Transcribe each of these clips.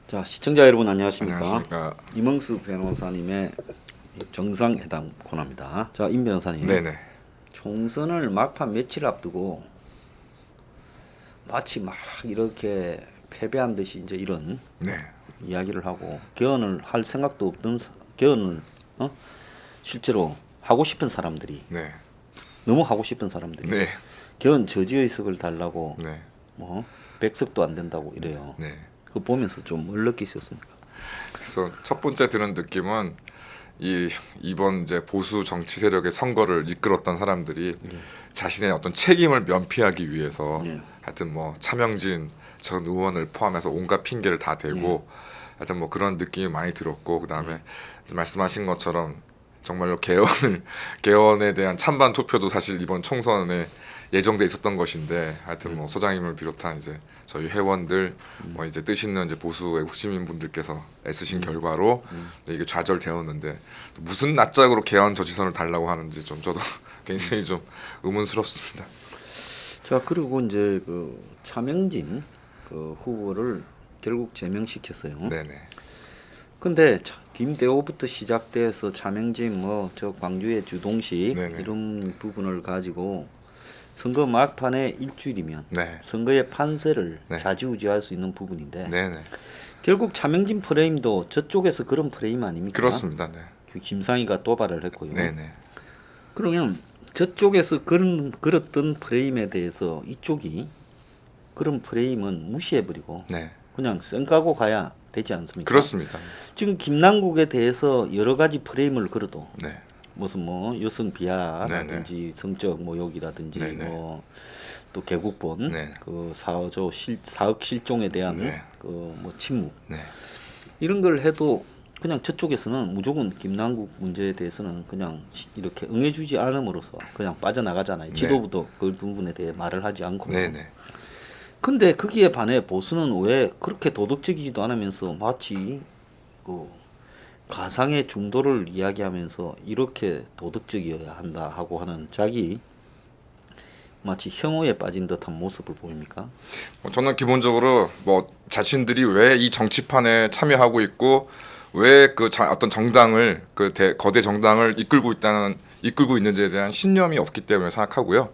자, 시청자 여러분 안녕하십니까? 안녕하십니까? 이명수 변호사님의 정상회담 코너입니다. 자, 임 변호사님. 네네. 총선을 막판 며칠 앞두고 마치 막 이렇게 패배한 듯이 이제 이런 네. 이야기를 하고 개헌을 할 생각도 없던 개헌을 실제로 하고 싶은 사람들이 네. 너무 하고 싶은 사람들이 네. 개헌 저지의석을 달라고 네. 뭐 100석도 안 된다고 이래요. 네. 그거 보면서 좀 뭘 느끼셨습니까? 그래서 첫 번째 드는 느낌은 이번 이제 보수 정치 세력의 선거를 이끌었던 사람들이 자신의 어떤 책임을 면피하기 위해서 하여튼 뭐 차명진 전 의원을 포함해서 온갖 핑계를 다 대고 하여튼 뭐 그런 느낌이 많이 들었고 그다음에 말씀하신 것처럼 정말로 개헌에 대한 찬반 투표도 사실 이번 총선에 예정돼 있었던 것인데 하여튼 뭐 소장님을 비롯한 이제 저희 회원들 뭐 이제 뜻있는 이제 보수 외국 시민분들께서 애쓰신 결과로 이게 좌절되었는데 무슨 낯짝으로 개헌 저지선을 달라고 하는지 좀 저도 굉장히 좀 의문스럽습니다. 자, 그리고 이제 그 차명진 그 후보를 결국 제명시켰어요. 네네. 근데 김대호부터 시작돼서 차명진 뭐 저 광주의 주동식 네네. 이런 부분을 가지고 선거 막판에 일주일이면 네. 선거의 판세를 네. 좌지우지할 수 있는 부분인데 네네. 결국 차명진 프레임도 저쪽에서 그런 프레임 아닙니까? 그렇습니다. 네. 그 김상희가 도발을 했고요. 네네. 그러면 저쪽에서 걸었던 프레임에 대해서 이쪽이 그런 프레임은 무시해버리고 네. 그냥 쌩 까고 가야 되지 않습니까? 그렇습니다. 지금 김남국에 대해서 여러 가지 프레임을 걸어도 네. 무슨 뭐 여성 비하라든지 성적 모욕이라든지 네네. 뭐 또 개국본 네. 그 사억 실종에 대한 네. 그 뭐 침묵 네. 이런 걸 해도 그냥 저쪽에서는 무조건 김남국 문제에 대해서는 그냥 이렇게 응해주지 않음으로써 그냥 빠져나가잖아요. 네. 지도부도 그 부분에 대해 말을 하지 않고. 네네. 근데 거기에 반해 보수는 왜 그렇게 도덕적이지도 않으면서 마치 그 가상의 중도를 이야기하면서 이렇게 도덕적이어야 한다 하고 하는 자기 마치 혐오에 빠진 듯한 모습을 보입니까? 저는 기본적으로 뭐 자신들이 왜 이 정치판에 참여하고 있고 왜 그 어떤 정당을 거대 정당을 이끌고 있는지에 대한 신념이 없기 때문에 생각하고요.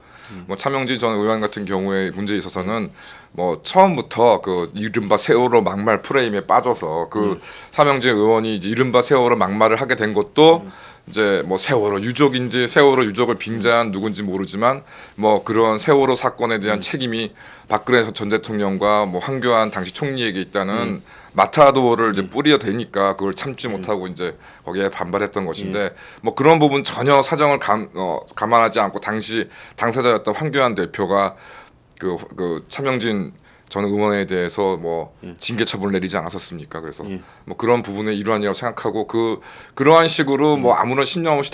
뭐 차명진 전 의원 같은 경우에 문제에 있어서는 뭐 처음부터 그 이른바 세월호 막말 프레임에 빠져서 그 차명진 의원이 이제 이른바 세월호 막말을 하게 된 것도 이제 뭐 세월호 유족인지 세월호 유족을 빙자한 누군지 모르지만 뭐 그런 세월호 사건에 대한 책임이 박근혜 전 대통령과 뭐 황교안 당시 총리에게 있다는 마타도를 이제 뿌리어 대니까 그걸 참지 못하고 이제 거기에 반발했던 것인데 뭐 그런 부분 전혀 사정을 감안하지 않고 당시 당사자였던 황교안 대표가 그 차명진 전 의원에 대해서 뭐 징계 처분을 내리지 않았었습니까? 그래서 뭐 그런 부분의 일환이라고 생각하고 그러한 식으로 뭐 아무런 신념 없이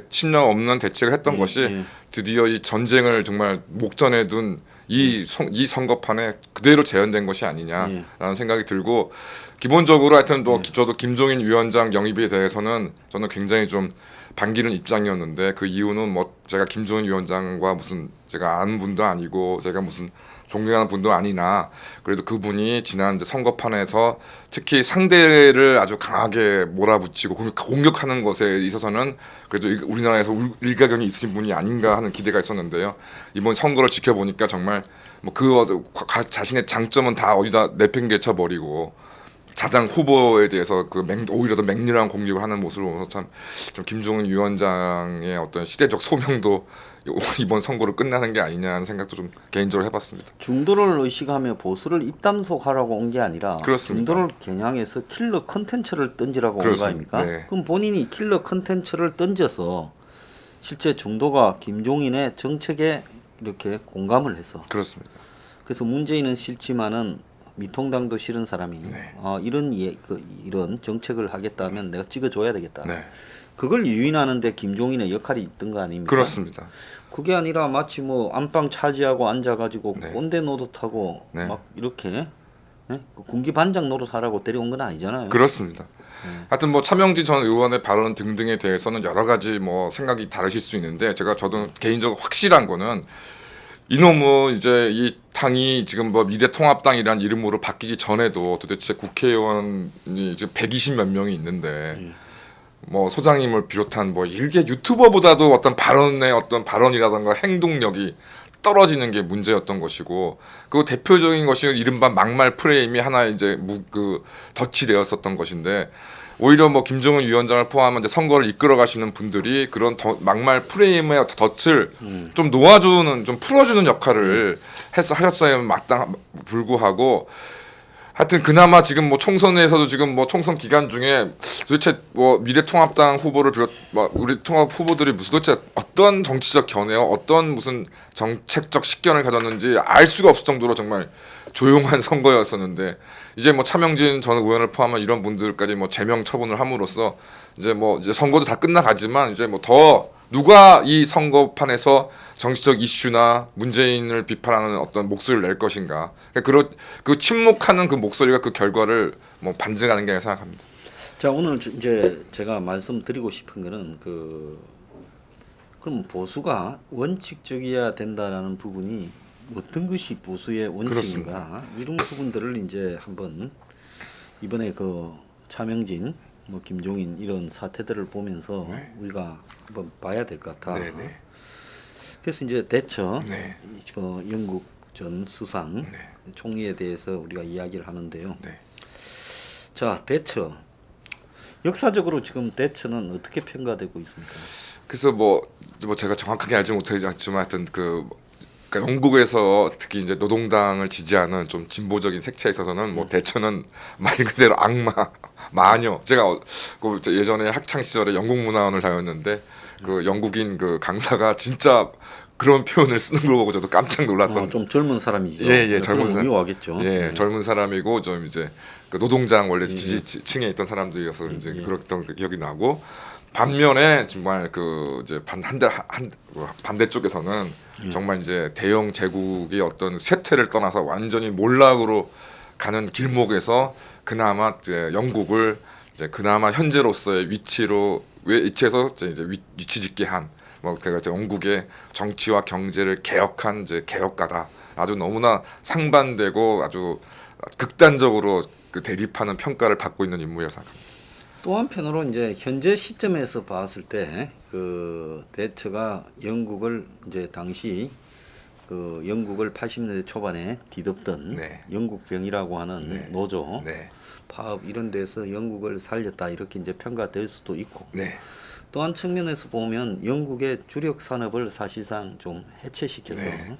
신념 없는 대책을 했던 것이 드디어 이 전쟁을 정말 목전에 둔 이 선거판에 그대로 재현된 것이 아니냐라는 생각이 들고 기본적으로 하여튼 또 저도 김종인 위원장 영입에 대해서는 저는 굉장히 좀 반기는 입장이었는데 그 이유는 뭐 제가 김종인 위원장과 무슨 제가 아는 분도 아니고 제가 무슨 존경하는 분도 아니나 그래도 그분이 지난 이제 선거판에서 특히 상대를 아주 강하게 몰아붙이고 공격하는 것에 있어서는 그래도 우리나라에서 일가견이 있으신 분이 아닌가 하는 기대가 있었는데요. 이번 선거를 지켜보니까 정말 뭐 자신의 장점은 다 어디다 내팽개쳐 버리고 자당 후보에 대해서 오히려 더 맹렬한 공격을 하는 모습을 보면서 참 좀 김종인 위원장의 어떤 시대적 소명도 이번 선거로 끝나는 게 아니냐는 생각도 좀 개인적으로 해봤습니다. 중도를 의식하며 보수를 입담속하라고 온 게 아니라 그렇습니다. 중도를 겨냥해서 킬러 컨텐츠를 던지라고 온 거 아닙니까? 네. 그럼 본인이 킬러 컨텐츠를 던져서 실제 중도가 김종인의 정책에 이렇게 공감을 해서 그렇습니다. 그래서 문재인은 싫지만은 미통당도 싫은 사람이 네. 이런 정책을 하겠다면 내가 찍어줘야 되겠다. 네. 그걸 유인하는데 김종인의 역할이 있던 거 아닙니까? 그렇습니다. 그게 아니라 마치 뭐 안방 차지하고 앉아가지고 네. 꼰대 노릇하고 네. 막 이렇게 그 군기 반장 노릇하라고 데려온 건 아니잖아요. 그렇습니다. 하여튼 뭐 차명진 전 의원의 발언 등등에 대해서는 여러 가지 뭐 생각이 다르실 수 있는데 저도 개인적으로 확실한 거는 이놈은 이제 이 당이 지금 뭐 미래통합당이라는 이름으로 바뀌기 전에도 도대체 국회의원이 이제 120몇 명이 있는데 뭐 소장님을 비롯한 뭐 일개 유튜버보다도 어떤 발언이라든가 행동력이 떨어지는 게 문제였던 것이고 그 대표적인 것이 이른바 막말 프레임이 하나 이제 덫이 되었었던 것인데 오히려 뭐 김정은 위원장을 포함한 이제 선거를 이끌어 가시는 분들이 그런 막말 프레임의 덫을 좀 놓아주는 좀 풀어주는 역할을 하셨어야 불구하고 하여튼 그나마 지금 뭐 총선에서도 지금 뭐 총선 기간 중에 도대체 뭐 미래통합당 후보를 비롯 우리 통합 후보들이 무슨 도대체 어떤 정치적 견해와 어떤 무슨 정책적 식견을 가졌는지 알 수가 없을 정도로 정말 조용한 선거였었는데 이제 뭐 차명진 전 의원을 포함한 이런 분들까지 뭐 제명 처분을 함으로써 이제 선거도 다 끝나가지만 이제 뭐 더 누가 이 선거판에서 정치적 이슈나 문재인을 비판하는 어떤 목소리를 낼 것인가. 그 침묵하는 그 목소리가 그 결과를 뭐 반증하는 게 아니라 생각합니다. 자, 오늘 이제 제가 말씀드리고 싶은 거는 그럼 보수가 원칙적이어야 된다라는 부분이 어떤 것이 보수의 원칙인가 그렇습니다. 이런 부분들을 이제 한번 이번에 그 차명진 뭐 김종인 이런 사태들을 보면서 네. 우리가 한번 봐야 될 것 같아. 네네. 그래서 이제 대처 네. 영국 전 수상 네. 총리에 대해서 우리가 이야기를 하는데요. 네. 자, 대처 역사적으로 지금 대처는 어떻게 평가되고 있습니까? 그래서 뭐 제가 정확하게 알지 못하지만 하여튼 그러니까 영국에서 특히 이제 노동당을 지지하는 좀 진보적인 색채에 있어서는 뭐 대처는 말 그대로 악마, 마녀. 제가 예전에 학창 시절에 영국 문화원을 다녔는데 그 영국인 그 강사가 진짜 그런 표현을 쓰는 걸 보고 저도 깜짝 놀랐던. 좀 젊은 사람이죠. 예, 젊은 사람. 와겠죠. 예, 젊은 사람이고 좀 이제 그 노동장 원래 지지층에 있던 사람들이어서 이제 그랬던 그 기억이 나고 반면에 정말 그 이제 반대 쪽에서는 정말 이제 대영 제국의 어떤 쇠퇴를 떠나서 완전히 몰락으로 가는 길목에서 그나마 이제 영국을 이제 그나마 현재로서의 위치에서 이제 위치 짓게 한 뭐 그러니까 영국의 정치와 경제를 개혁한 이제 개혁가다. 아주 너무나 상반되고 아주 극단적으로 그 대립하는 평가를 받고 있는 인물이라고 생각합니다. 또 한편으로 이제 현재 시점에서 봤을 때 그 대처가 영국을 이제 당시 그 영국을 80년대 초반에 뒤덮던 네. 영국병이라고 하는 네. 노조 네. 파업 이런 데서 영국을 살렸다 이렇게 이제 평가될 수도 있고 네. 또 한 측면에서 보면 영국의 주력 산업을 사실상 좀 해체시켜서 네.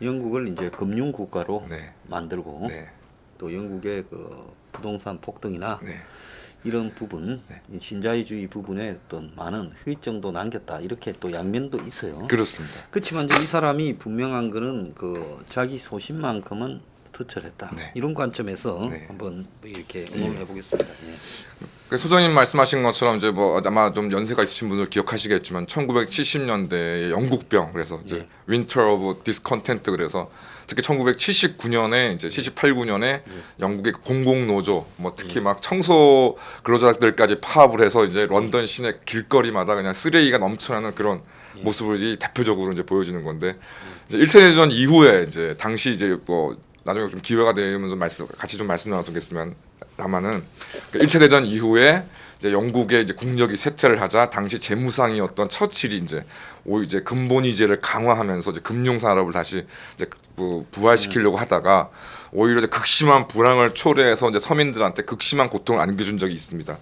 영국을 이제 금융 국가로 네. 만들고 네. 또 영국의 그 부동산 폭등이나 네. 이런 부분 이 신자유주의 부분에 어떤 많은 후유증도 남겼다 이렇게 또 양면도 있어요. 그렇습니다. 그렇지만 이제 이 사람이 분명한 거는 그 자기 소신만큼은 투철했다. 네. 이런 관점에서 네. 한번 이렇게 응원해 보겠습니다. 예. 소장님 말씀하신 것처럼 이제 뭐 아마 좀 연세가 있으신 분들 기억하시겠지만 1970년대의 영국병 그래서 이제 Winter of Discontent 그래서 특히 1979년에 이제 78, 9년에 영국의 공공노조 뭐 특히 막 청소 근로자들까지 파업을 해서 이제 런던 시내 길거리마다 그냥 쓰레기가 넘쳐나는 그런 모습을 대표적으로 이제 보여지는 건데 이제 1차 대전 이후에 이제 당시 이제 뭐 나중에 좀 기회가 되면 좀 같이 좀 말씀 나누겠으면 다만은 1차 대전 이후에 이제 영국의 이제 국력이 쇠퇴를 하자 당시 재무상이었던 처칠이 이제 근본위제를 강화하면서 이제 금융 산업을 다시 이제 부활시키려고 하다가 오히려 이제 극심한 불황을 초래해서 이제 서민들한테 극심한 고통을 안겨준 적이 있습니다.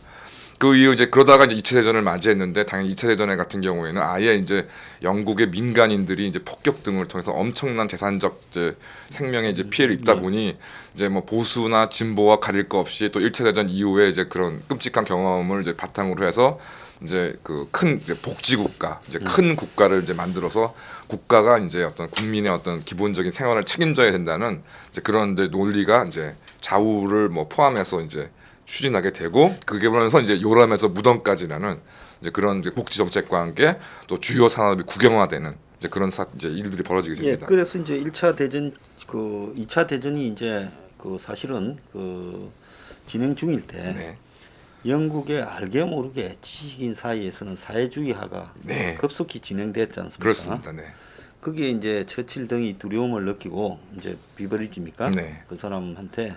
그 이후 이제 그러다가 이제 2차 대전을 맞이했는데 당연히 2차 대전 같은 경우에는 아예 이제 영국의 민간인들이 이제 폭격 등을 통해서 엄청난 재산적 이제 생명의 이제 피해를 입다 보니 이제 뭐 보수나 진보와 가릴 거 없이 또 1차 대전 이후에 이제 그런 끔찍한 경험을 이제 바탕으로 해서 이제 그 큰 복지국가, 이제 큰 국가를 이제 만들어서 국가가 이제 어떤 국민의 어떤 기본적인 생활을 책임져야 된다는 이제 그런 이제 논리가 이제 좌우를 뭐 포함해서 이제 추진하게 되고 그게 보면서 이제 요람에서 무덤까지라는 이제 그런 이제 복지 정책과 함께 또 주요 산업이 국영화되는 이제 그런 이제 일들이 벌어지게 예, 됩니다. 그래서 이제 1차 대전 그 2차 대전이 이제 그 사실은 그 진행 중일 때 네. 영국의 알게 모르게 지식인 사이에서는 사회주의화가 네. 급속히 진행됐지 않습니까? 그렇습니다. 네. 그게 이제 처칠 등이 두려움을 느끼고 이제 비버리지입니까? 네. 그 사람한테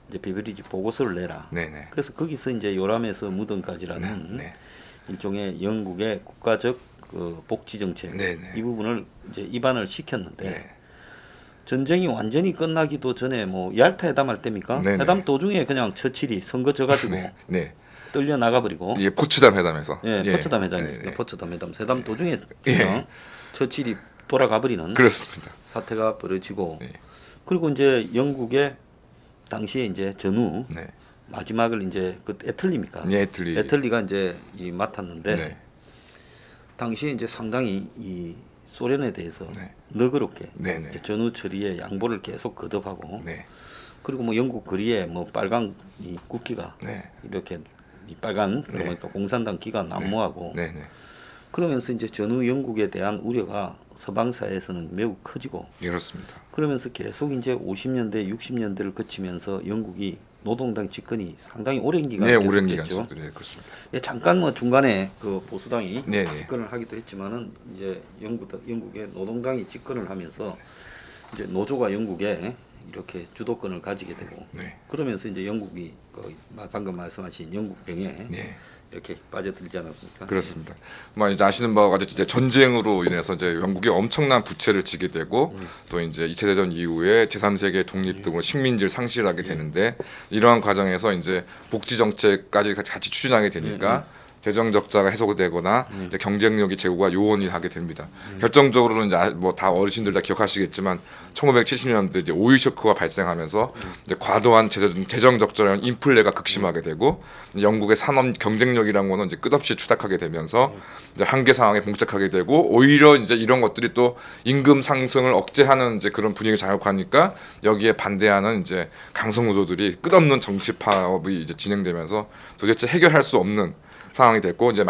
이제 비버리지 보고서를 내라. 네, 네. 그래서 거기서 이제 요람에서 무덤까지라는 네. 일종의 영국의 국가적 그 복지 정책 네, 네. 이 부분을 이제 입안을 시켰는데 네. 전쟁이 완전히 끝나기도 전에 뭐 얄타 회담할 때입니까? 네, 네. 회담 도중에 그냥 처칠이 선거 져가지고 네. 네. 떨려 나가버리고 이게 포츠담 회담에서 예, 포츠담 회담이 네, 있습니다. 네. 포츠담 회담 회담 도중에 예. 그냥 처칠이 돌아가버리는 그렇습니다. 사태가 벌어지고 네. 그리고 이제 영국의 당시에 이제 전후 네. 마지막을 이제 그 애틀리입니까? 예, 애틀리. 애틀리가 이제 이 맡았는데 네. 당시에 이제 상당히 이 소련에 대해서 네. 너그럽게 네, 네. 전후 처리에 양보를 계속 거듭하고 네. 그리고 뭐 영국 거리에 뭐 빨간 이 국기가 네. 이렇게 이 빨간 그러니까 공산당 기가 난무하고 네, 네. 그러면서 이제 전후 영국에 대한 우려가 서방 사회에서는 매우 커지고 그렇습니다. 그러면서 계속 이제 50년대 60년대를 거치면서 영국이 노동당 집권이 상당히 오랜 기간 네, 오랜 기간 계속됐죠. 네, 그렇습니다. 예, 잠깐 뭐 중간에 그 보수당이 네, 네. 집권을 하기도 했지만은 이제 영국의 노동당이 집권을 하면서 이제 노조가 영국에 이렇게 주도권을 가지게 되고 네. 그러면서 이제 영국이 그 방금 말씀하신 영국병에 네. 이렇게 빠져들지 않았습니까? 그렇습니다. 뭐 이제 아시는 바와 같이 이제 전쟁으로 인해서 이제 영국이 엄청난 부채를 지게 되고 또 이제 2차 대전 이후에 제3세계 독립 등으로 식민지를 상실하게 되는데 이러한 과정에서 이제 복지 정책까지 같이 추진하게 되니까 재정 적자가 해소되거나 이제 경쟁력이 제고가 요원이 하게 됩니다. 결정적으로는 이제 뭐 다 어르신들 다 기억하시겠지만 1970년대 이제 오일 쇼크가 발생하면서 이제 과도한 재정 적자랑 인플레가 극심하게 되고 영국의 산업 경쟁력이라는 거는 이제 끝없이 추락하게 되면서 이제 한계 상황에 봉착하게 되고 오히려 이제 이런 것들이 또 임금 상승을 억제하는 이제 그런 분위기를 자극하니까 여기에 반대하는 이제 강성노조들이 끝없는 정치 파업이 이제 진행되면서 도대체 해결할 수 없는 상황이 됐고 이제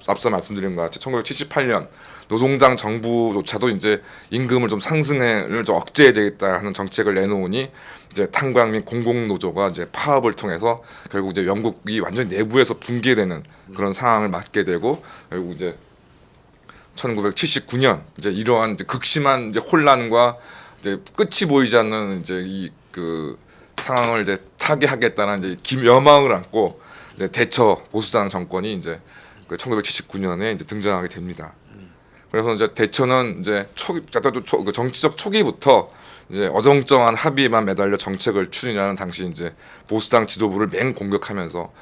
앞서 말씀드린 것 같이 1978년 노동당 정부조차도 이제 임금을 좀 상승을 좀 억제해야 되겠다 하는 정책을 내놓으니 이제 탄광 및 공공노조가 이제 파업을 통해서 결국 이제 영국이 완전 내부에서 붕괴되는 그런 상황을 맞게 되고 결국 이제 1979년 이제 이러한 이제 극심한 이제 혼란과 이제 끝이 보이지 않는 이제 이 그 상황을 이제 타개하겠다는 이제 기여망을 안고 이제 대처 보수당 정권이 이제 그 1979년에 이제 등장하게 됩니다. 그래서 이제 대처는 이제 그 정치적 초기부터 이제 어정쩡한 합의에만 매달려 정책을 추진하는 당시 이제 보수당 지도부를 맹 공격하면서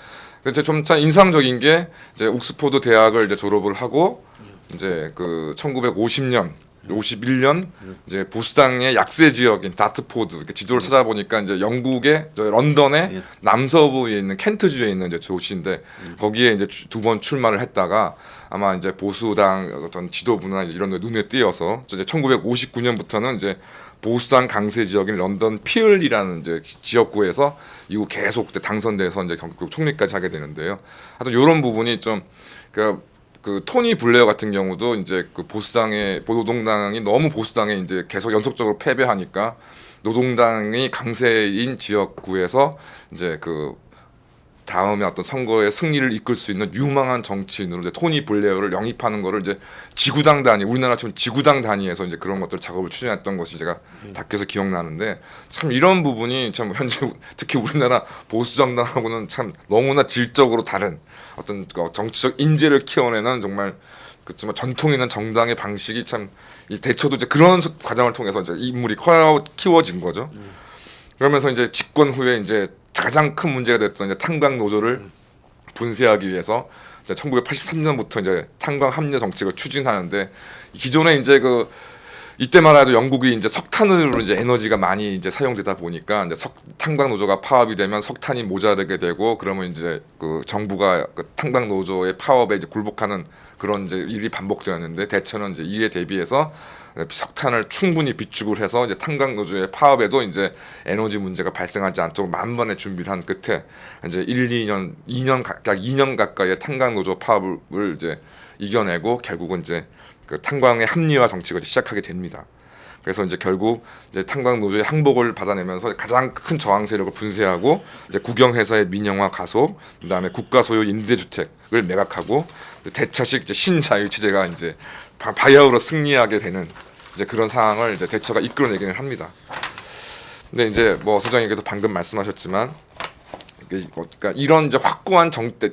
이제 좀 참 인상적인 게 이제 옥스포드 대학을 이제 졸업을 하고 이제 그 1950년 51년 이제 보수당의 약세 지역인 다트포드 이렇게 지도를 찾아보니까 이제 영국의 런던의 남서부에 있는 켄트주에 있는 이제 도시인데 거기에 이제 두 번 출마를 했다가 아마 이제 보수당 어떤 지도부나 이런 데 눈에 띄어서 이제 1959년부터는 이제 보수당 강세 지역인 런던 피을이라는 이제 지역구에서 이후 계속 이제 당선돼서 이제 결국 총리까지 하게 되는데요. 하여튼 이런 부분이 좀 그 토니 블레어 같은 경우도 이제 그 노동당이 너무 보수당에 이제 계속 연속적으로 패배하니까 노동당이 강세인 지역구에서 이제 그 다음에 어떤 선거의 승리를 이끌 수 있는 유망한 정치인으로 이제 토니 블레어를 영입하는 거를 이제 지구당 단위 우리나라처럼 지구당 단위에서 이제 그런 것들 작업을 추진했던 것이 제가 닥겨서 기억나는데 참 이런 부분이 참 현재 특히 우리나라 보수 정당하고는 참 너무나 질적으로 다른 어떤 정치적 인재를 키워내는 정말 그렇지만 전통 있는 정당의 방식이 참 이 대처도 이제 그런 과정을 통해서 이제 인물이 키워진 거죠. 그러면서 이제 집권 후에 이제 가장 큰 문제가 됐던 이제 탄광 노조를 분쇄하기 위해서 이제 1983년부터 이제 탄광 합려 정책을 추진하는데 기존에 이제 그 이때만 해도 영국이 이제 석탄으로 이제 에너지가 많이 이제 사용되다 보니까 이제 탄광 노조가 파업이 되면 석탄이 모자르게 되고 그러면 이제 그 정부가 그 탄광 노조의 파업에 이제 굴복하는 그런 이제 일이 반복되었는데 대처는 이제 이에 대비해서 석탄을 충분히 비축을 해서 이제 탄광 노조의 파업에도 이제 에너지 문제가 발생하지 않도록 만번의 준비를 한 끝에 이제 2년 약 2년 가까이의 탄광 노조 파업을 이제 이겨내고 결국은 이제 그 탄광의 합리화 정책을 시작하게 됩니다. 그래서 이제 결국 이제 탄광 노조의 항복을 받아내면서 가장 큰 저항 세력을 분쇄하고 이제 국영회사의 민영화 가속, 그다음에 국가 소유 임대주택을 매각하고 대처식 이제 신자유 체제가 이제 바야흐로 승리하게 되는 이제 그런 상황을 이제 대처가 이끌어내기는 합니다. 근데 이제 뭐 소장님께도 방금 말씀하셨지만. 그러니까 이런 이제 확고한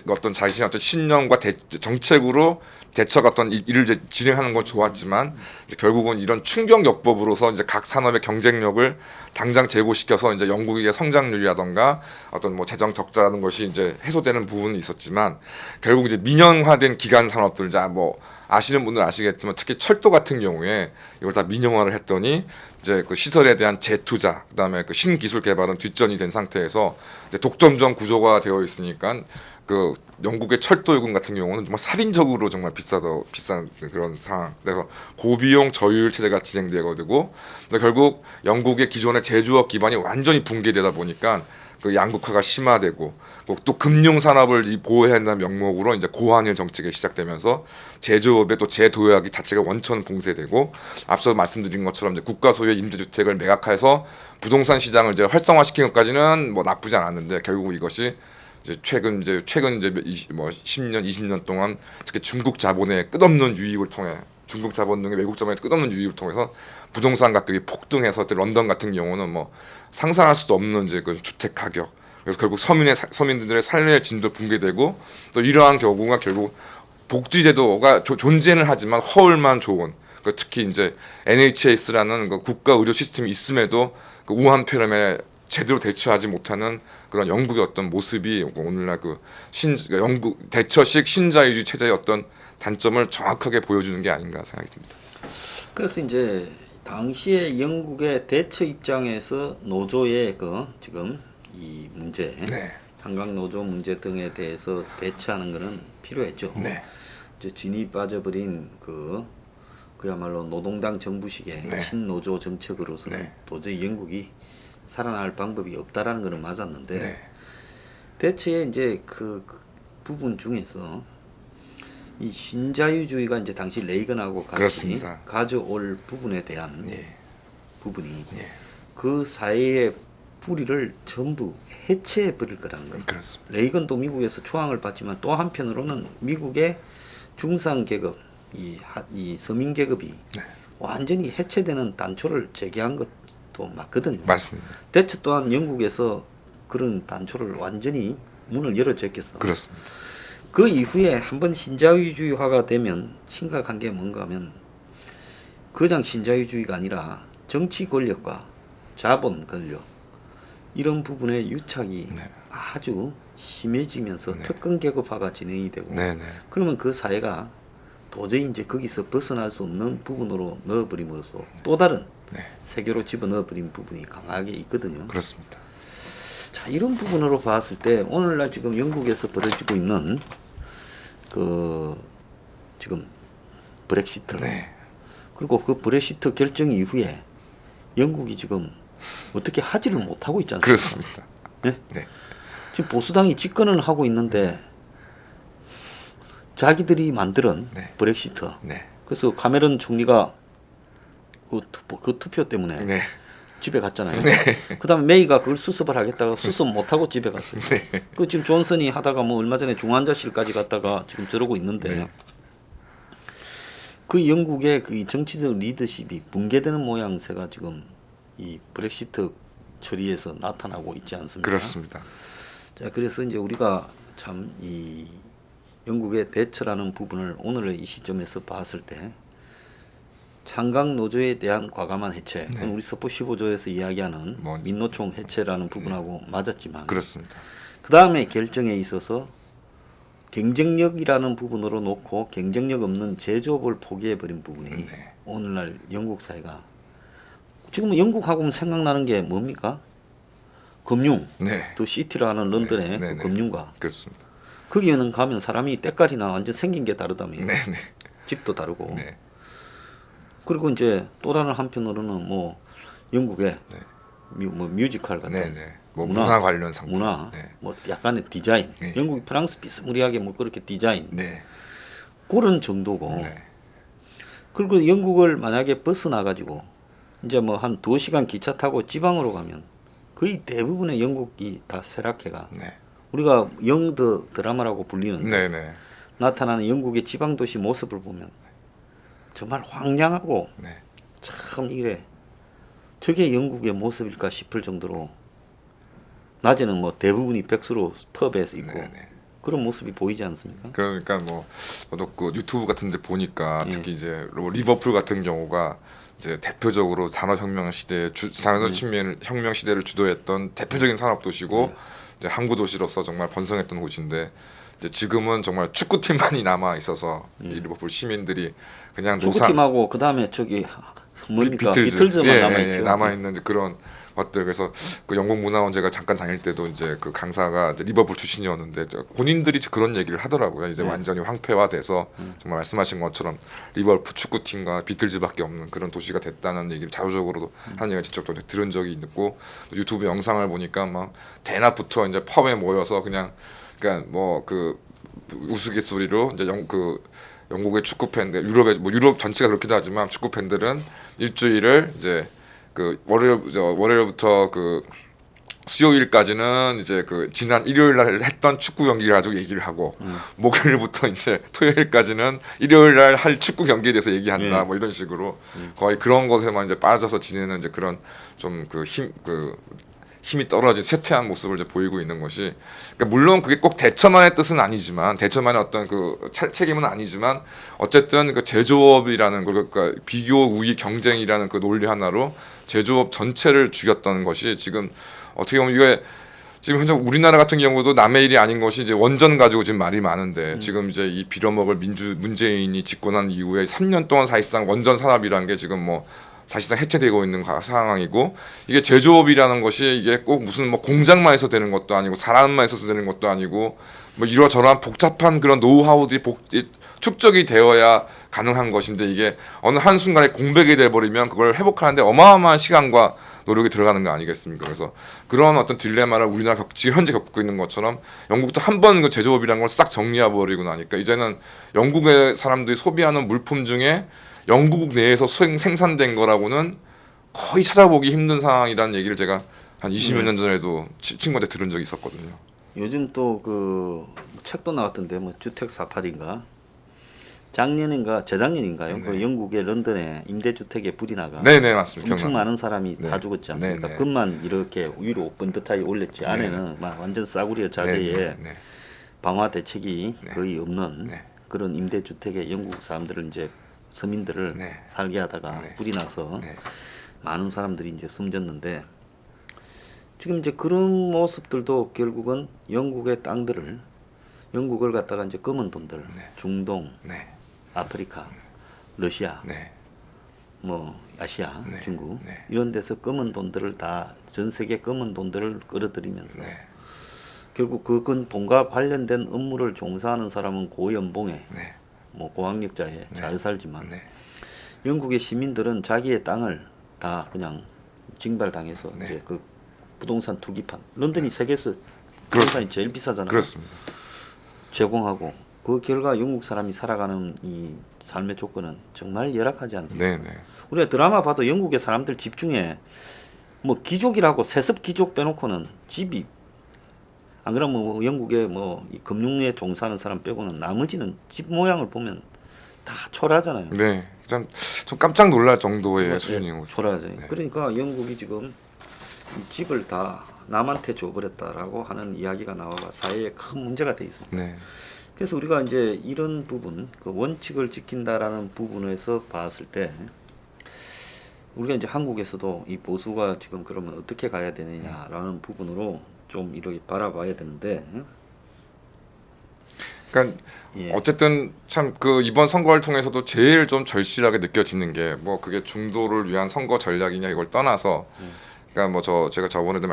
어떤 자신의 어떤 신념과 정책으로 대처가 어떤 일을 이제 진행하는 건 좋았지만 이제 결국은 이런 충격 역법으로서 이제 각 산업의 경쟁력을 당장 제고시켜서 이제 영국의 성장률이라던가 어떤 뭐 재정 적자라는 것이 이제 해소되는 부분이 있었지만 결국 이제 민영화된 기간 산업들 이제 뭐 아시는 분들 아시겠지만 특히 철도 같은 경우에 이걸 다 민영화를 했더니 이제 그 시설에 대한 재투자 그다음에 그 신기술 개발은 뒷전이 된 상태에서 이제 독점적 구조가 되어 있으니까 그 영국의 철도 요금 같은 경우는 정말 살인적으로 정말 비싼 그런 상황. 그래서 고비용 저율 체제가 진행되고 결국 영국의 기존의 제조업 기반이 완전히 붕괴되다 보니까 그 양극화가 심화되고 또 금융 산업을 보호해야 한다는 명목으로 이제 고환율 정책이 시작되면서 제조업의 또 재도약이 자체가 원천 봉쇄되고 앞서 말씀드린 것처럼 이제 국가 소유의 임대주택을 매각해서 부동산 시장을 이제 활성화시키는 것까지는 뭐 나쁘지 않았는데 결국 이것이 이제 최근 이제 10년 20년 동안 특히 중국 자본의 끝없는 유입을 통해 중국 자본 등의 외국 자본의 끝없는 유입을 통해서 부동산 가격이 폭등해서 런던 같은 경우는 뭐 상상할 수도 없는 이제 그 주택 가격 그래서 결국 서민들의 삶의 질도 붕괴되고 또 이러한 경우가 결국 복지제도가 존재는 하지만 허울만 좋은 특히 이제 NHS라는 그 국가 의료 시스템이 있음에도 그 우한 폐렴에 제대로 대처하지 못하는 그런 영국의 어떤 모습이 오늘날 영국 대처식 신자유주의 체제의 어떤 단점을 정확하게 보여주는 게 아닌가 생각이 듭니다. 그래서 이제 당시에 영국의 대처 입장에서 노조의 지금 이 문제, 탄광 노조 문제 등에 대해서 대처하는 것은 필요했죠. 네. 이제 진이 빠져버린 그야말로 노동당 정부식의 신노조 정책으로서는 도저히 영국이 살아날 방법이 없다라는 것은 맞았는데 대체에 이제 그 부분 중에서 이 신자유주의가 이제 당시 레이건하고 같이 가져올 부분에 대한 부분이 그 사회의 뿌리를 전부 해체해 버릴 거라는 거예요. 그렇습니다. 레이건도 미국에서 초항을 받지만 또 한편으로는 미국의 중상 계급, 이 서민 계급이 완전히 해체되는 단초를 제기한 것도 맞거든요. 맞습니다. 대체 또한 영국에서 그런 단초를 완전히 문을 열어 제꼈어. 그렇습니다. 그 이후에 한번 신자유주의화가 되면 심각한 게 뭔가 하면 그냥 신자유주의가 아니라 정치 권력과 자본 권력 이런 부분의 유착이 아주 심해지면서 특권 계급화가 진행이 되고 그러면 그 사회가 도저히 이제 거기서 벗어날 수 없는 부분으로 넣어버림으로써 또 다른 세계로 집어넣어버린 부분이 강하게 있거든요. 그렇습니다. 자, 이런 부분으로 봤을 때 오늘날 지금 영국에서 벌어지고 있는 지금 브렉시트 그리고 그 브렉시트 결정 이후에 영국이 지금 어떻게 하지를 못하고 있지 않습니까? 그렇습니다. 지금 보수당이 집권을 하고 있는데 자기들이 만든 브렉시트 그래서 카메론 총리가 그 투표 때문에 집에 갔잖아요. 그다음에 메이가 그걸 수습을 하겠다가 수습 못하고 집에 갔어요. 그 지금 존슨이 하다가 뭐 얼마 전에 중환자실까지 갔다가 지금 저러고 있는데 그 영국의 그 정치적 리더십이 붕괴되는 모양새가 지금 이 브렉시트 처리에서 나타나고 있지 않습니까? 그렇습니다. 자, 그래서 이제 우리가 참 이 영국의 대처라는 부분을 오늘의 이 시점에서 봤을 때 창강 노조에 대한 과감한 해체, 우리 서포 15조에서 이야기하는 민노총 해체라는 부분하고 맞았지만 그렇습니다. 그 다음에 결정에 있어서 경쟁력이라는 부분으로 놓고 경쟁력 없는 제조업을 포기해 버린 부분이 네. 오늘날 영국 사회가 지금 영국하고는 생각나는 게 뭡니까? 금융. 네. 또 시티로 하는 런던의 네, 그 네. 금융가. 그렇습니다. 거기는 가면 사람이 때깔이나 완전 생긴 게 다르다며. 네, 네. 집도 다르고. 네. 그리고 이제 또 다른 한편으로는 뭐 영국의 네. 뭐 뮤지컬 같은 네, 네. 뭐 문화 관련 상품. 문화, 네. 뭐 약간의 디자인. 네. 영국이 프랑스 비스무리하게 뭐 그렇게 디자인. 네. 그런 정도고. 네. 그리고 영국을 만약에 벗어나 가지고 이제 뭐 한 2시간 기차 타고 지방으로 가면 거의 대부분의 영국이 다 쇠락해가. 네. 우리가 영더 드라마라고 불리는 네, 네. 나타나는 영국의 지방 도시 모습을 보면 정말 황량하고 네. 참 이래 저게 영국의 모습일까 싶을 정도로 낮에는 뭐 대부분이 백수로 펍에 있고 네, 네. 그런 모습이 보이지 않습니까? 그러니까 뭐 저도 그 유튜브 같은데 보니까 예. 특히 이제 리버풀 같은 경우가 이제 대표적으로 산업혁명 시대 산업혁명 시대를 주도했던 대표적인 산업 도시고 이제 항구 도시로서 정말 번성했던 곳인데 이제 지금은 정말 축구팀만이 남아 있어서 이 리버풀 시민들이 그냥 축구팀하고 그 다음에 저기 뭡니까 비틀즈. 비틀즈만 남아 있죠. 남아 있는 그런 것들. 그래서 그 영국 문화원 제가 잠깐 다닐 때도 이제 그 강사가 이제 리버풀 출신이었는데 본인들이 그런 얘기를 하더라고요. 이제 완전히 황폐화돼서 정말 말씀하신 것처럼 리버풀 축구팀과 비틀즈밖에 없는 그런 도시가 됐다는 얘기를 자조적으로 하는 얘기를 직접 들은 적이 있고 유튜브 영상을 보니까 막 대낮부터 이제 펍에 모여서 그냥 그러니까 뭐 그 우스갯소리로 이제 영국의 축구 팬들, 유럽 전체가 그렇기도 하지만 축구 팬들은 일주일을 이제 그 월요일부터 그 수요일까지는 이제 그 지난 일요일 날 했던 축구 경기를 가지고 얘기를 하고 목요일부터 이제 토요일까지는 일요일 날 할 축구 경기에 대해서 얘기한다. 뭐 이런 식으로 거의 그런 것에만 이제 빠져서 지내는 이제 그런 좀 힘이 떨어진 쇠퇴한 모습을 이제 보이고 있는 것이 그러니까 물론 그게 꼭 대처만의 뜻은 아니지만 대처만의 어떤 그 책임은 아니지만 어쨌든 그 제조업이라는 그러니까 비교 우위 경쟁이라는 그 논리 하나로 제조업 전체를 죽였던 것이 지금 어떻게 보면 이게 지금 현재 우리나라 같은 경우도 남의 일이 아닌 것이 이제 원전 가지고 지금 말이 많은데 지금 이제 이 빌어먹을 문재인이 집권한 이후에 3년 동안 사실상 원전 산업이라는 게 지금 뭐 사실상 해체되고 있는 상황이고 이게 제조업이라는 것이 이게 꼭 무슨 뭐 공장만 해서 되는 것도 아니고 사람만 있어서 되는 것도 아니고 뭐 이러저러한 복잡한 그런 노하우들이 축적이 되어야 가능한 것인데 이게 어느 한순간에 공백이 돼버리면 그걸 회복하는데 어마어마한 시간과 노력이 들어가는 거 아니겠습니까? 그래서 그런 어떤 딜레마를 우리나라 지금 현재 겪고 있는 것처럼 영국도 한 번 그 제조업이라는 걸 싹 정리해버리고 나니까 이제는 영국의 사람들이 소비하는 물품 중에 영국 내에서 생산된 거라고는 거의 찾아보기 힘든 상황이라는 얘기를 제가 한 20여 년 전에도 친구한테 들은 적이 있었거든요. 요즘 또 그 책도 나왔던데 뭐 주택 사탈인가 작년인가 재작년인가요? 네. 그 영국의 런던에 임대주택에 불이 나가 네네 맞습니다. 엄청 기억나요. 많은 사람이 네. 다 죽었지 않습니까? 네, 네. 금만 이렇게 위로 번듯하게 올렸지 안에는 막 완전 싸구려 자재에 네. 방화 대책이 거의 없는 네. 그런 임대주택에 영국 사람들을 이제 서민들을 네. 살게 하다가 네. 불이 나서 네. 많은 사람들이 이제 숨졌는데 지금 이제 그런 모습들도 결국은 영국의 땅들을 영국을 갖다가 이제 검은 돈들 중동, 네. 아프리카, 러시아, 네. 뭐 아시아, 네. 중국 네. 이런 데서 검은 돈들을 다 전 세계 검은 돈들을 끌어들이면서 네. 결국 그 돈과 관련된 업무를 종사하는 사람은 고연봉에 네. 뭐 고학력자에 잘 살지만 네. 영국의 시민들은 자기의 땅을 다 그냥 징발당해서 네. 이제 그 부동산 투기판 런던이 세계에서 부동산이 제일 비싸잖아요. 그렇습니다. 제공하고 그 결과 영국 사람이 살아가는 이 삶의 조건은 정말 열악하지 않습니까? 네. 네. 우리가 드라마 봐도 영국의 사람들 집 중에 뭐 귀족이라고 세습 귀족 빼놓고는 집이 안 그러면 뭐 영국의 뭐이 금융에 종사하는 사람 빼고는 나머지는 집 모양을 보면 다 초라하잖아요. 네. 좀 깜짝 놀랄 정도의 뭐, 수준인 것 같습니다. 초라하죠. 네. 그러니까 영국이 지금 이 집을 다 남한테 줘버렸다라고 하는 이야기가 나와가 사회에 큰 문제가 돼 있습니다. 네. 그래서 우리가 이제 이런 부분, 그 원칙을 지킨다라는 부분에서 봤을 때 우리가 이제 한국에서도 이 보수가 지금 그러면 어떻게 가야 되느냐라는 부분으로 좀 이렇게 바라봐야 되는데 그러니까 예. 어쨌든 참 그 이번 선거를 통해서도 제일 좀 절실하게 느껴지는 게 뭐 그게 중도를 위한 선거 전략이냐 이걸 떠나서 그러니까 뭐 제가 저번에도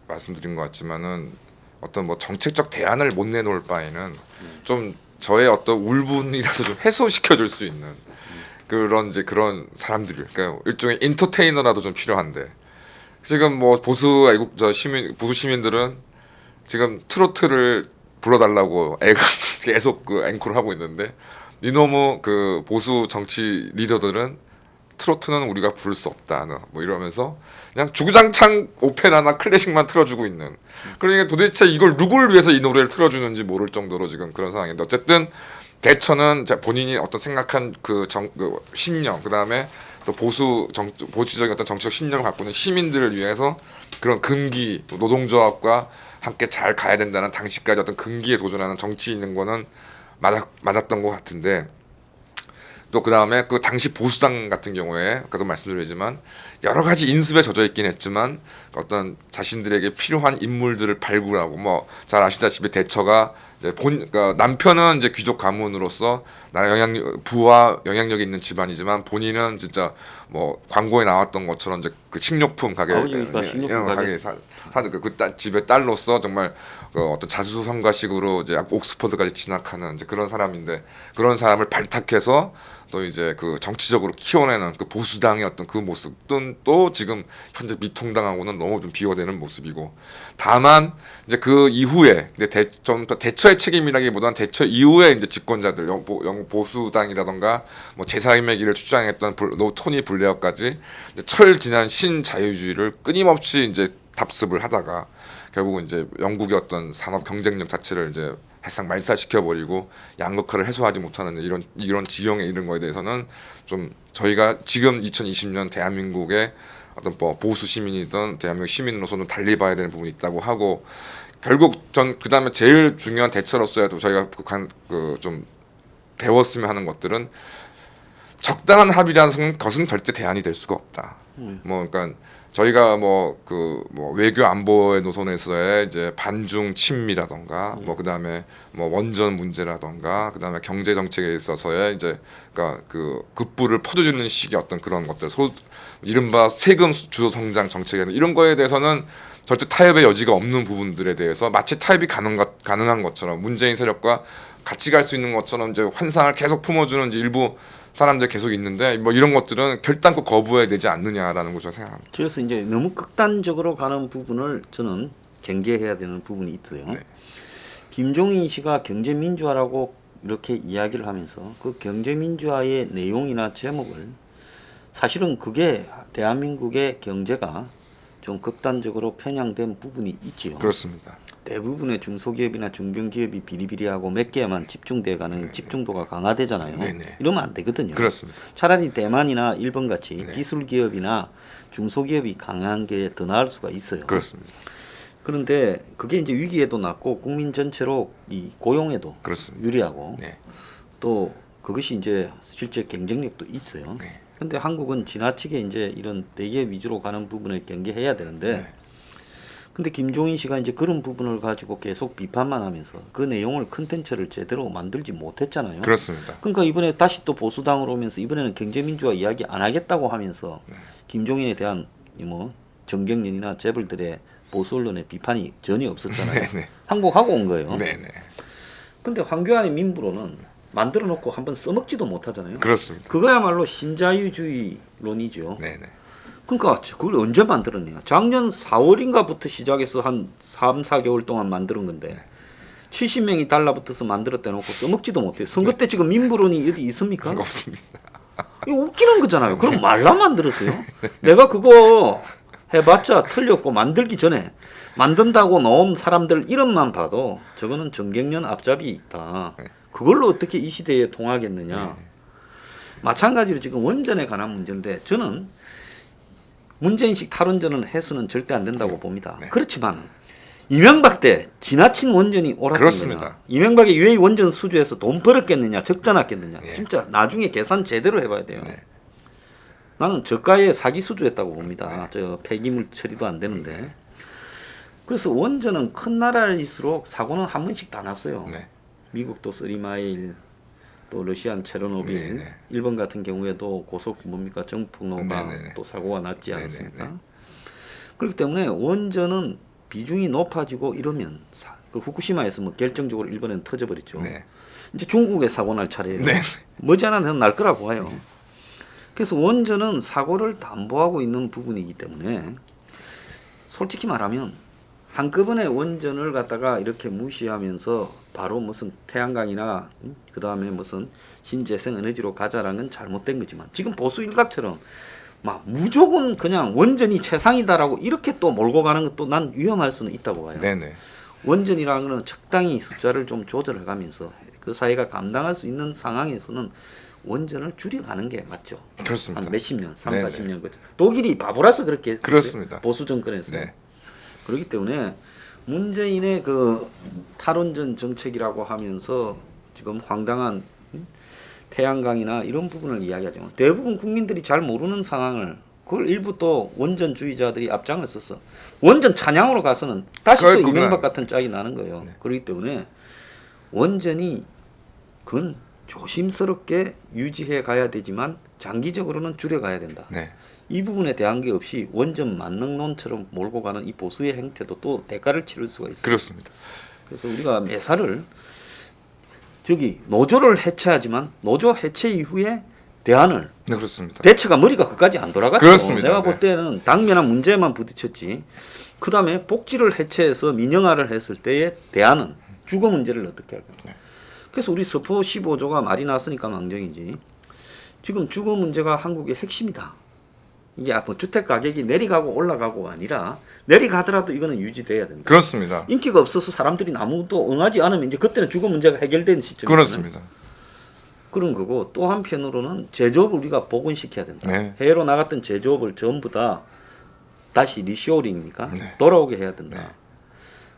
말씀드린 것 같지만은 어떤 뭐 정책적 대안을 못 내놓을 바에는 좀 저의 어떤 울분이라도 좀 해소시켜 줄 수 있는 그런 이제 그런 사람들이 그러니까 일종의 인터테이너라도 좀 필요한데 지금 뭐 보수 시민들은 지금 트로트를 불러달라고 애가 계속 그 앵콜을 하고 있는데 이놈의 그 보수 정치 리더들은 트로트는 우리가 부를 수 없다 뭐 이러면서 그냥 주구장창 오페라나 클래식만 틀어주고 있는 그러니까 도대체 이걸 누구를 위해서 이 노래를 틀어주는지 모를 정도로 지금 그런 상황인데 어쨌든 대처는 본인이 어떤 생각한 그 신념 그다음에 또 보수적인 어떤 정치적 신념을 갖고 있는 시민들을 위해서 그런 금기 노동조합과 함께 잘 가야 된다는 당시까지 어떤 금기에 도전하는 정치인인 거는 맞았던 것 같은데 또 그다음에 그 당시 보수당 같은 경우에 아까도 말씀드렸지만 여러 가지 인습에 젖어 있긴 했지만 어떤 자신들에게 필요한 인물들을 발굴하고 뭐 잘 아시다시피 대처가 이제 그러니까 남편은 이제 귀족 가문으로서 부와 영향력이 있는 집안이지만 본인은 진짜 뭐 광고에 나왔던 것처럼 이제 그 식료품 가게 아버지가 식료품 가게 집의 딸로서 정말 그 어떤 자수성가식으로 이제 옥스퍼드까지 진학하는 이제 그런 사람인데 그런 사람을 발탁해서 또 이제 그 정치적으로 키워내는 그 보수당의 어떤 그 모습은 또 지금 현재 미통당하고는 너무 좀 비교되는 모습이고 다만 이제 그 이후에 좀 더 대처의 책임이라기보다는 대처 이후에 이제 집권자들 영국 보수당이라던가 뭐 제4인의 길을 주장했던 토니 블레어까지 이제 철지난 신자유주의를 끊임없이 이제 답습을 하다가 결국은 이제 영국의 어떤 산업 경쟁력 자체를 이제 사실상 말살시켜버리고 양극화를 해소하지 못하는 이런 지경에 이른 거에 대해서는 좀 저희가 지금 2020년 대한민국의 어떤 뭐 보수 시민이든 대한민국 시민으로서는 달리 봐야 되는 부분이 있다고 하고 결국 전 그다음에 제일 중요한 대처로서야도 저희가 좀 배웠으면 하는 것들은 적당한 합의라는 것은 절대 대안이 될 수가 없다. 뭐 그러니까 저희가 뭐 외교 안보의 노선에서의 이제 반중 친미라던가 뭐 그다음에 뭐 원전 문제라던가 그다음에 경제 정책에 있어서의 이제 그러니까 그 급부를 퍼주는 식의 어떤 그런 것들 이른바 세금 주도 성장 정책이나 이런 거에 대해서는 절대 타협의 여지가 없는 부분들에 대해서 마치 타협이 가능한 것처럼 문재인 세력과 같이 갈 수 있는 것처럼 이제 환상을 계속 품어주는 이제 일부 사람들 계속 있는데 뭐 이런 것들은 결단코 거부해야 되지 않느냐라는 걸 저는 생각합니다. 그래서 이제 너무 극단적으로 가는 부분을 저는 경계해야 되는 부분이 있어요. 네. 김종인 씨가 경제민주화라고 이렇게 이야기를 하면서 그 경제민주화의 내용이나 제목을 사실은 그게 대한민국의 경제가 좀 극단적으로 편향된 부분이 있지요. 그렇습니다. 대부분의 중소기업이나 중견기업이 비리비리하고 몇 개만 집중돼가는 집중도가 강화되잖아요. 네네. 이러면 안 되거든요. 그렇습니다. 차라리 대만이나 일본 같이 네. 기술기업이나 중소기업이 강한 게 더 나을 수가 있어요. 그렇습니다. 그런데 그게 이제 위기에도 낫고 국민 전체로 이 고용에도 그렇습니다. 유리하고 네. 또 그것이 이제 실제 경쟁력도 있어요. 네. 근데 한국은 지나치게 이제 이런 대기업 위주로 가는 부분을 경계해야 되는데 네. 근데 김종인 씨가 이제 그런 부분을 가지고 계속 비판만 하면서 그 내용을 컨텐츠를 제대로 만들지 못했잖아요. 그렇습니다. 그러니까 이번에 다시 또 보수당으로 오면서 이번에는 경제민주화 이야기 안 하겠다고 하면서 김종인에 대한 뭐 정경련이나 재벌들의 보수 언론의 비판이 전혀 없었잖아요. 네네. 항복하고 온 거예요. 네네. 근데 황교안의 민부로는 만들어 놓고 한번 써먹지도 못하잖아요. 그렇습니다. 그거야말로 신자유주의론이죠. 네네. 그러니까 그걸 언제 만들었냐. 작년 4월인가부터 시작해서 한 3, 4개월 동안 만드는 건데 70명이 달라붙어서 만들었다 놓고 써먹지도 못해요. 선거 때 지금 민부론이 어디 있습니까? 없습니다. 이거 웃기는 거잖아요. 그럼 말라 만들었어요. 내가 그거 해봤자 틀렸고 만들기 전에 만든다고 넣은 사람들 이름만 봐도 저거는 정경련 앞잡이 있다. 그걸로 어떻게 이 시대에 통하겠느냐. 마찬가지로 지금 원전에 관한 문제인데 저는 문재인식 탈원전은 해서는 절대 안 된다고 봅니다. 네. 그렇지만 이명박 때 지나친 원전이 옳았던 그렇습니다. 거냐. 이명박이 왜 원전 수주해서 돈 벌었겠느냐. 적자났겠느냐. 네. 진짜 나중에 계산 제대로 해봐야 돼요. 네. 나는 저가에 사기 수주했다고 봅니다. 네. 저 폐기물 처리도 안 되는데. 그래서 원전은 큰 나라일수록 사고는 한 번씩 다 났어요. 네. 미국도 3마일, 또 러시아는 체르노빌, 네네. 일본 같은 경우에도 고속 뭡니까 정풍로가 네네네. 또 사고가 났지 않았습니까? 네네네. 그렇기 때문에 원전은 비중이 높아지고 이러면 그 후쿠시마에서 뭐 결정적으로 일본에는 터져버렸죠. 네. 이제 중국에 사고 날 차례예요. 네. 머지않아 날 거라고 봐요. 그래서 원전은 사고를 담보하고 있는 부분이기 때문에 솔직히 말하면 한꺼번에 원전을 갖다가 이렇게 무시하면서 바로 무슨 태양광이나 그 다음에 무슨 신재생 에너지로 가자라는 건 잘못된 거지만 지금 보수 일각처럼 막 무조건 그냥 원전이 최상이다라고 이렇게 또 몰고 가는 것도 난 위험할 수는 있다고 봐요. 네네. 원전이라는 거는 적당히 숫자를 좀 조절해 가면서 그 사회가 감당할 수 있는 상황에서는 원전을 줄여가는 게 맞죠. 그렇습니다. 한 몇십 년, 3, 네네. 40년. 독일이 바보라서 그렇게 그렇습니다. 보수 정권에서. 네. 그렇기 때문에 문재인의 그 탈원전 정책이라고 하면서 지금 황당한 태양광이나 이런 부분을 이야기하죠. 대부분 국민들이 잘 모르는 상황을 그걸 일부 또 원전주의자들이 앞장을 써서 원전 찬양으로 가서는 다시 또 그렇구나. 이명박 같은 짝이 나는 거예요. 네. 그렇기 때문에 원전이 그건 조심스럽게 유지해 가야 되지만 장기적으로는 줄여 가야 된다. 네. 이 부분에 대한 게 없이 원전 만능론처럼 몰고 가는 이 보수의 행태도 또 대가를 치를 수가 있어요. 그렇습니다. 그래서 우리가 매사를 저기 노조를 해체하지만 노조 해체 이후에 대안을 네, 그렇습니다. 대체가 머리가 끝까지 안 돌아갔죠. 그렇습니다. 내가 네. 볼 때는 당면한 문제만 부딪혔지. 그 다음에 복지를 해체해서 민영화를 했을 때의 대안은 주거 문제를 어떻게 할까. 네. 그래서 우리 서포 15조가 말이 났으니까 망정이지. 지금 주거 문제가 한국의 핵심이다. 이게 뭐 주택 가격이 내려가고 올라가고가 아니라 내려가더라도 이거는 유지돼야 된다. 그렇습니다. 인기가 없어서 사람들이 아무도 응하지 않으면 이제 그때는 주거 문제가 해결된 시점이잖아요. 그렇습니다. 그런 거고 또 한편으로는 제조업을 우리가 복원시켜야 된다. 네. 해외로 나갔던 제조업을 전부 다 다시 리쇼어링입니까? 네. 돌아오게 해야 된다. 네.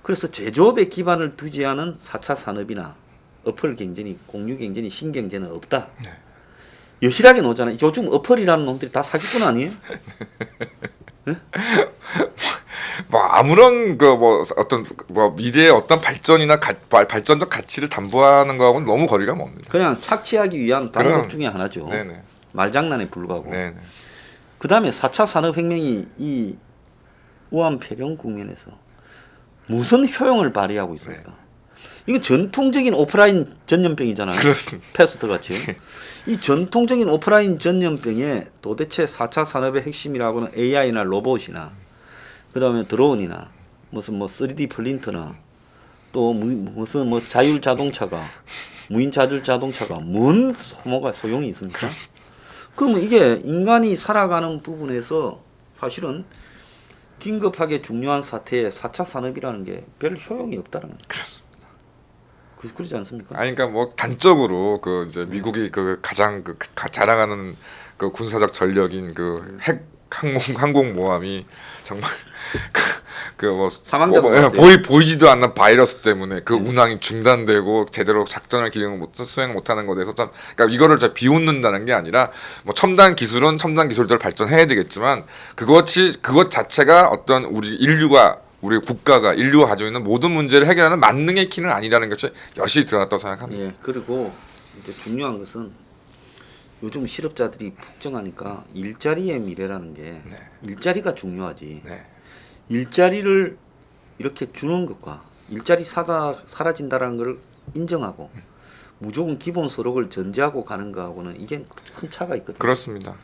그래서 제조업에 기반을 두지 않은 4차 산업이나 어플 경쟁이, 공유 경쟁이, 신경제는 없다. 네. 여실하게 나오잖아요. 요즘 어플이라는 놈들이 다 사기꾼 아니에요? 뭐 아무런 그 뭐 어떤 뭐 미래의 어떤 발전이나 발전적 가치를 담보하는 거하고는 너무 거리가 멉니다. 그냥 착취하기 위한 방법 그럼. 중에 하나죠. 네네. 말장난에 불과하고. 네네. 그 다음에 4차 산업혁명이 이 우한폐렴 국면에서 무슨 효용을 발휘하고 있습니까? 이거 전통적인 오프라인 전염병이잖아요. 그렇습니다. 패스트 같이. 이 전통적인 오프라인 전염병에 도대체 4차 산업의 핵심이라고는 AI나 로봇이나 그다음에 드론이나 무슨 뭐 3D 프린터나 또 무슨 뭐 자율 자동차가 무인 자율 자동차가 뭔 소모가 소용이 있습니까? 그렇습니다. 그러면 이게 인간이 살아가는 부분에서 사실은 긴급하게 중요한 사태에 4차 산업이라는 게 별 효용이 없다는 거예요. 그렇습니다. 그러지 않습니까? 아니 그러니까 뭐 단적으로 그 이제 미국이 그 가장 자랑하는 그 군사적 전력인 그 핵 항공 모함이 정말 그뭐 사망자가 보이지도 않는 바이러스 때문에 그 운항이 중단되고 제대로 작전을 수행 못하는 것에 대해서 참 그러니까 이거를 비웃는다는 게 아니라 뭐 첨단 기술은 첨단 기술대로 발전해야 되겠지만 그것 자체가 어떤 우리 국가가 인류가 가지고 있는 모든 문제를 해결하는 만능의 키는 아니라는 것이 여실히 드러났다고 생각합니다. 예, 그리고 이제 중요한 것은 요즘 실업자들이 폭증하니까 일자리의 미래라는 게 일자리가 중요하지. 네. 일자리를 이렇게 주는 것과 일자리 사라진다라는 걸 인정하고 무조건 기본 소득을 전제하고 가는 거하고는 이게 큰 차가 있거든요. 그렇습니다.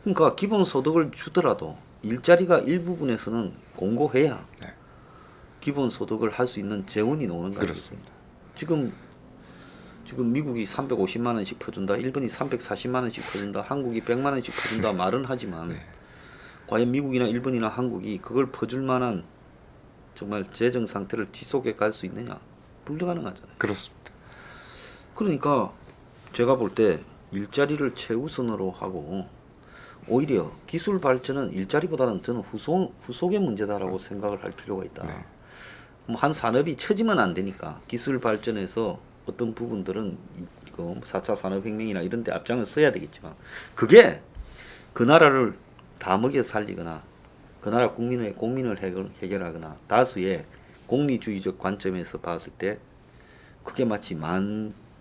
그러니까 기본 소득을 주더라도 일자리가 일부분에서는 공고해야 네. 기본 소득을 할 수 있는 재원이 나오는 거예요. 그렇습니다. 지금 미국이 350만 원씩 퍼준다, 일본이 340만 원씩 퍼준다, 한국이 100만 원씩 퍼준다 말은 하지만 네. 과연 미국이나 일본이나 한국이 그걸 퍼줄 만한 정말 재정 상태를 지속해 갈 수 있느냐? 불가능하잖아요. 그렇습니다. 그러니까 제가 볼 때 일자리를 최우선으로 하고 오히려 기술 발전은 일자리보다는 저는 후속의 문제다라고 생각을 할 필요가 있다. 네. 뭐 한 산업이 처지면 안 되니까 기술 발전에서 어떤 부분들은 그 4차 산업혁명이나 이런 데 앞장을 서야 되겠지만 그게 그 나라를 다 먹여 살리거나 그 나라 국민을 해결하거나 다수의 공리주의적 관점에서 봤을 때 그게 마치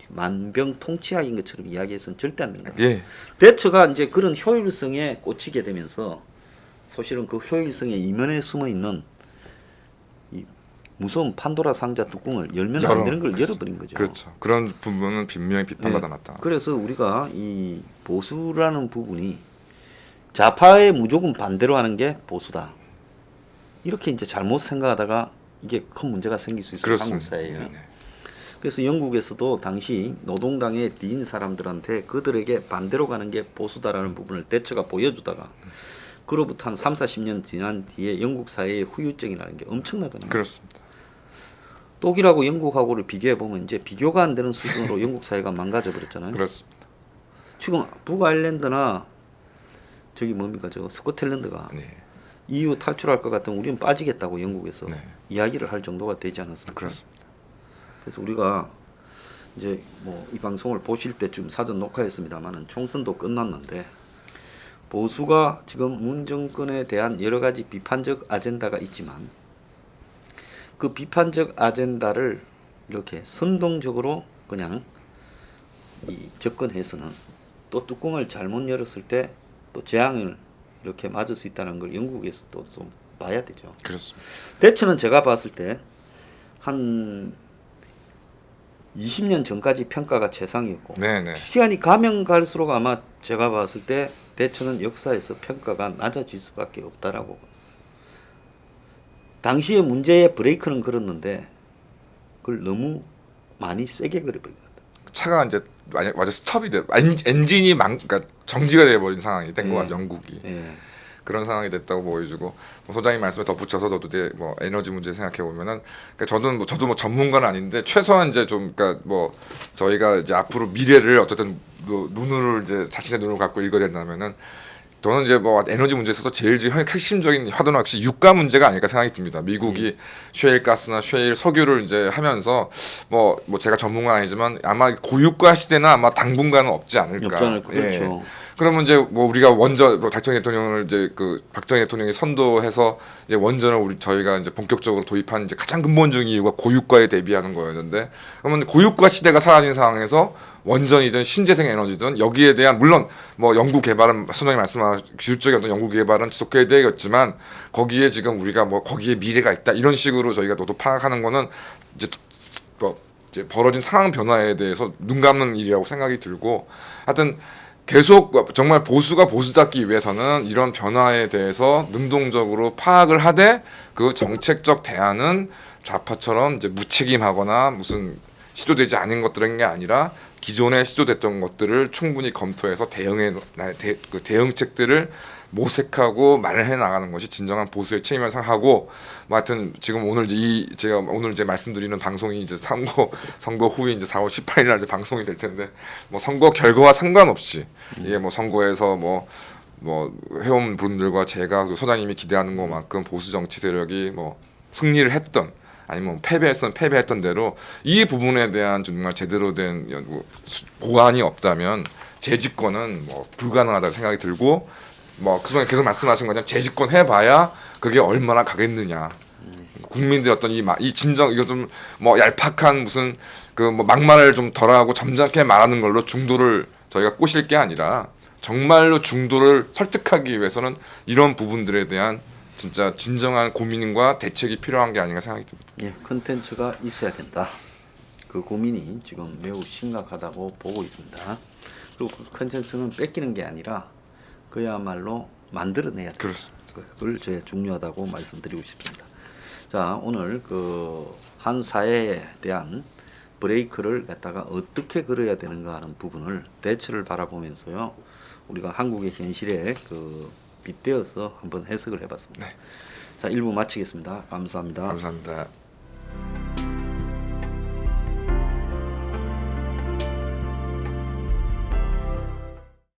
만병통치약인 것처럼 이야기해서는 절대 안 된다. 예. 대처가 이제 그런 효율성에 꽂히게 되면서 사실은 그 효율성의 이면에 숨어 있는 이 무서운 판도라 상자 뚜껑을 열면 안 되는 걸 그렇죠. 열어버린 거죠. 그렇죠. 그런 부분은 분명히 비판받아 놨다. 그래서 우리가 이 보수라는 부분이 좌파에 무조건 반대로 하는 게 보수다. 이렇게 이제 잘못 생각하다가 이게 큰 문제가 생길 수 있어요. 한국 그렇습니다. 사회에. 네네. 그래서 영국에서도 당시 노동당에 뒤인 사람들한테 그들에게 반대로 가는 게 보수다라는 부분을 대처가 보여주다가 그로부터 한 3, 40년 지난 뒤에 영국 사회의 후유증이라는 게 엄청나잖아요. 그렇습니다. 독일하고 영국하고를 비교해 보면 이제 비교가 안 되는 수준으로 영국 사회가 망가져 버렸잖아요. 그렇습니다. 지금 북아일랜드나 저기 뭡니까 저 스코틀랜드가 네. EU 탈출할 것 같으면 우리는 빠지겠다고 영국에서 네. 이야기를 할 정도가 되지 않았습니까? 그렇습니다. 그래서 우리가 이제 뭐 이 방송을 보실 때쯤 사전 녹화했습니다만은 총선도 끝났는데 보수가 지금 문 정권에 대한 여러 가지 비판적 아젠다가 있지만 그 비판적 아젠다를 이렇게 선동적으로 그냥 이 접근해서는 또 뚜껑을 잘못 열었을 때 또 재앙을 이렇게 맞을 수 있다는 걸 영국에서 또 좀 봐야 되죠. 그렇습니다. 대처는 제가 봤을 때 한 20년 전까지 평가가 최상이었고 네네. 시간이 가면 갈수록 아마 제가 봤을 때 대처는 역사에서 평가가 낮아질 수밖에 없다라고. 당시의 문제의 브레이크는 걸었는데 그걸 너무 많이 세게 걸어버린 것 같아요. 차가 이제 완전 스톱이 돼. 엔진이 그러니까 정지가 돼버린 상황이 된 거 같아요. 영국이. 예. 그런 상황이 됐다고 보여주고 뭐 소장님 말씀에 덧붙여서 저도 이제 뭐 에너지 문제 생각해 보면은 그러니까 저도 뭐 전문가는 아닌데 최소한 이제 좀 그러니까 뭐 저희가 이제 앞으로 미래를 어쨌든 뭐 눈을 이제 자신의 눈을 갖고 읽어야 된다면은 저는 이제 뭐 에너지 문제에 있어서 제일 핵심적인 화두는 역시 유가 문제가 아닐까 생각이 듭니다. 미국이 셰일 가스나 셰일 석유를 이제 하면서 뭐 제가 전문가 아니지만 아마 고유가 시대는 아마 당분간은 없지 않을까. 없지 않을까. 그렇죠. 그러면 이제 뭐 우리가 원전 박정희 대통령을 이제 그 박정희 대통령이 선도해서 이제 원전을 저희가 이제 본격적으로 도입한 이제 가장 근본적인 이유가 고유가에 대비하는 거였는데 그러면 고유가 시대가 사라진 상황에서 원전이든 신재생 에너지든 여기에 대한 물론 뭐 연구 개발은 소장님 말씀하신 기술적인 어떤 연구 개발은 지속해야 되겠지만 거기에 지금 우리가 뭐 거기에 미래가 있다 이런 식으로 저희가 너도 파악하는 거는 이제 이제 벌어진 상황 변화에 대해서 눈 감는 일이라고 생각이 들고 하여튼 계속 정말 보수가 보수답기 위해서는 이런 변화에 대해서 능동적으로 파악을 하되 그 정책적 대안은 좌파처럼 이제 무책임하거나 무슨 시도되지 않은 것들인 게 아니라 기존에 시도됐던 것들을 충분히 검토해서 그 대응책들을 모색하고 마련해 나가는 것이 진정한 보수의 책임이라고 생각하고 뭐 하여튼 지금 오늘 제가 오늘 이제 말씀드리는 방송이 이제 선거 후에 이제 4월 18일 날 이제 방송이 될 텐데 뭐 선거 결과와 상관없이 이게 뭐 선거에서 뭐 회원분들과 제가 소장님이 기대하는 것만큼 보수 정치 세력이 뭐 승리를 했던 아니면 패배했던 대로 이 부분에 대한 정말 제대로 된 보완이 없다면 재집권은 뭐 불가능하다고 생각이 들고 뭐 그동안 계속 말씀하신 것처럼 재집권 해봐야 그게 얼마나 가겠느냐. 국민들 어떤 이 진정 이거 좀 뭐 얄팍한 무슨 그 뭐 막말을 좀 덜하고 점잖게 말하는 걸로 중도를 저희가 꼬실 게 아니라 정말로 중도를 설득하기 위해서는 이런 부분들에 대한 진짜 진정한 고민과 대책이 필요한 게 아닌가 생각이 듭니다. 예, 컨텐츠가 있어야 된다. 그 고민이 지금 매우 심각하다고 보고 있습니다. 그리고 그 컨텐츠는 뺏기는 게 아니라 그야말로 만들어내야 된다. 그렇습니다. 그걸 제가 중요하다고 말씀드리고 싶습니다. 자, 오늘 그 한 사회에 대한 브레이크를 갖다가 어떻게 걸어야 되는가 하는 부분을 대처를 바라보면서요. 우리가 한국의 현실에 그 빗대어서 한번 해석을 해봤습니다. 네. 자, 1부 마치겠습니다. 감사합니다. 감사합니다.